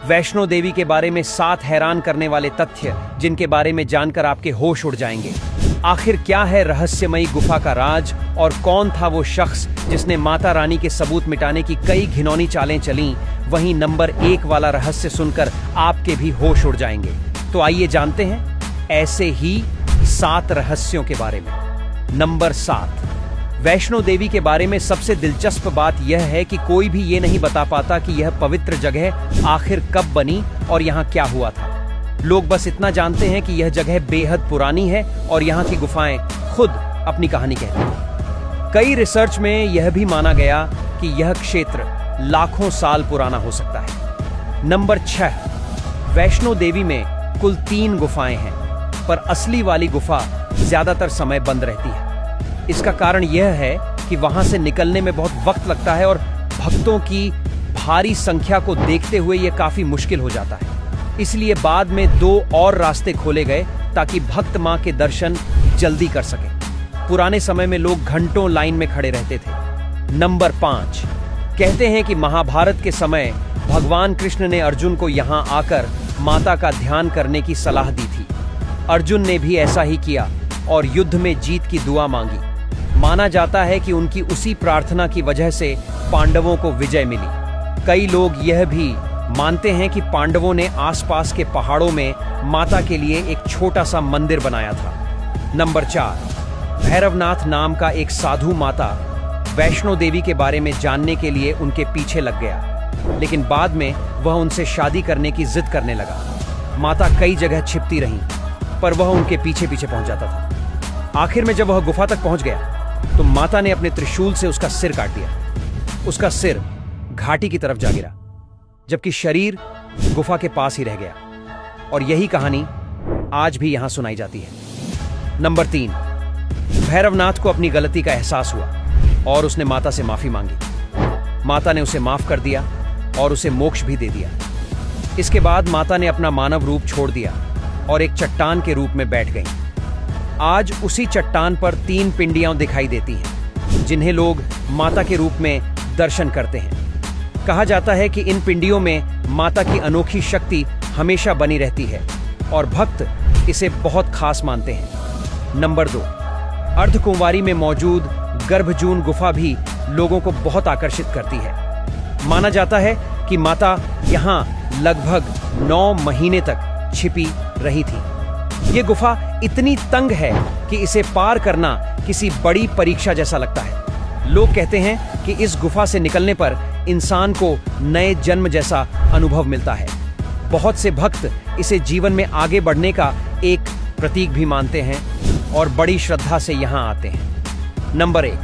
वैष्णो देवी के बारे में 7 हैरान करने वाले तथ्य जिनके बारे में जानकर आपके होश उड़ जाएंगे। आखिर क्या है रहस्यमयी गुफा का राज और कौन था वो शख्स जिसने माता रानी के सबूत मिटाने की कई घिनौनी चालें चलीं। वहीं नंबर 1 वाला रहस्य सुनकर आपके भी होश उड़ जाएंगे। तो आइए जानते हैं ऐसे ही 7 रहस्यों के बारे में। नंबर 7, वैष्णो देवी के बारे में सबसे दिलचस्प बात यह है कि कोई भी ये नहीं बता पाता कि यह पवित्र जगह आखिर कब बनी और यहाँ क्या हुआ था। लोग बस इतना जानते हैं कि यह जगह बेहद पुरानी है और यहाँ की गुफाएं खुद अपनी कहानी कहती हैं। कई रिसर्च में यह भी माना गया कि यह क्षेत्र लाखों साल पुराना हो सकता है। नंबर 6, वैष्णो देवी में कुल 3 गुफाएं हैं, पर असली वाली गुफा ज्यादातर समय बंद रहती है। इसका कारण यह है कि वहां से निकलने में बहुत वक्त लगता है और भक्तों की भारी संख्या को देखते हुए यह काफी मुश्किल हो जाता है। इसलिए बाद में 2 और रास्ते खोले गए ताकि भक्त मां के दर्शन जल्दी कर सकें। पुराने समय में लोग घंटों लाइन में खड़े रहते थे। नंबर 5, कहते हैं कि महाभारत के समय भगवान कृष्ण ने अर्जुन को यहां आकर माता का ध्यान करने की सलाह दी थी। अर्जुन ने भी ऐसा ही किया और युद्ध में जीत की दुआ मांगी। माना जाता है कि उनकी उसी प्रार्थना की वजह से पांडवों को विजय मिली। कई लोग यह भी मानते हैं कि पांडवों ने आसपास के पहाड़ों में माता के लिए एक छोटा सा मंदिर बनाया था। नंबर 4, भैरवनाथ नाम का एक साधु माता वैष्णो देवी के बारे में जानने के लिए उनके पीछे लग गया, लेकिन बाद में वह उनसे शादी करने की जिद करने लगा। माता कई जगह छिपती रहीं, पर वह उनके पीछे पीछे पहुंच जाता था। आखिर में जब वह गुफा तक पहुंच गया तो माता ने अपने त्रिशूल से उसका सिर काट दिया। उसका सिर घाटी की तरफ जा गिरा, जबकि शरीर गुफा के पास ही रह गया। और यही कहानी आज भी यहां सुनाई जाती है। नंबर 3, भैरवनाथ को अपनी गलती का एहसास हुआ और उसने माता से माफी मांगी। माता ने उसे माफ कर दिया और उसे मोक्ष भी दे दिया। इसके बाद माता ने अपना मानव रूप छोड़ दिया और एक चट्टान के रूप में बैठ गई। आज उसी चट्टान पर 3 पिंडियां दिखाई देती हैं, जिन्हें लोग माता के रूप में दर्शन करते हैं। कहा जाता है कि इन पिंडियों में माता की अनोखी शक्ति हमेशा बनी रहती है और भक्त इसे बहुत खास मानते हैं। नंबर 2, अर्धकुंवारी में मौजूद गर्भजून गुफा भी लोगों को बहुत आकर्षित करती है। माना जाता है कि माता यहाँ लगभग 9 महीने तक छिपी रही थी। ये गुफा इतनी तंग है कि इसे पार करना किसी बड़ी परीक्षा जैसा लगता है। लोग कहते हैं कि इस गुफा से निकलने पर इंसान को नए जन्म जैसा अनुभव मिलता है। बहुत से भक्त इसे जीवन में आगे बढ़ने का एक प्रतीक भी मानते हैं और बड़ी श्रद्धा से यहाँ आते हैं। नंबर 1,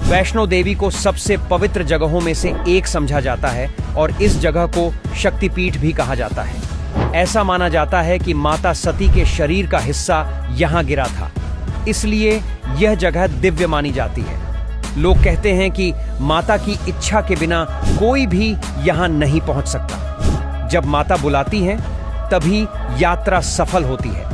वैष्णो देवी को सबसे पवित्र जगहों में से एक समझा जाता है और इस जगह को शक्तिपीठ भी कहा जाता है। ऐसा माना जाता है कि माता सती के शरीर का हिस्सा यहाँ गिरा था, इसलिए यह जगह दिव्य मानी जाती है। लोग कहते हैं कि माता की इच्छा के बिना कोई भी यहाँ नहीं पहुंच सकता। जब माता बुलाती हैं, तभी यात्रा सफल होती है।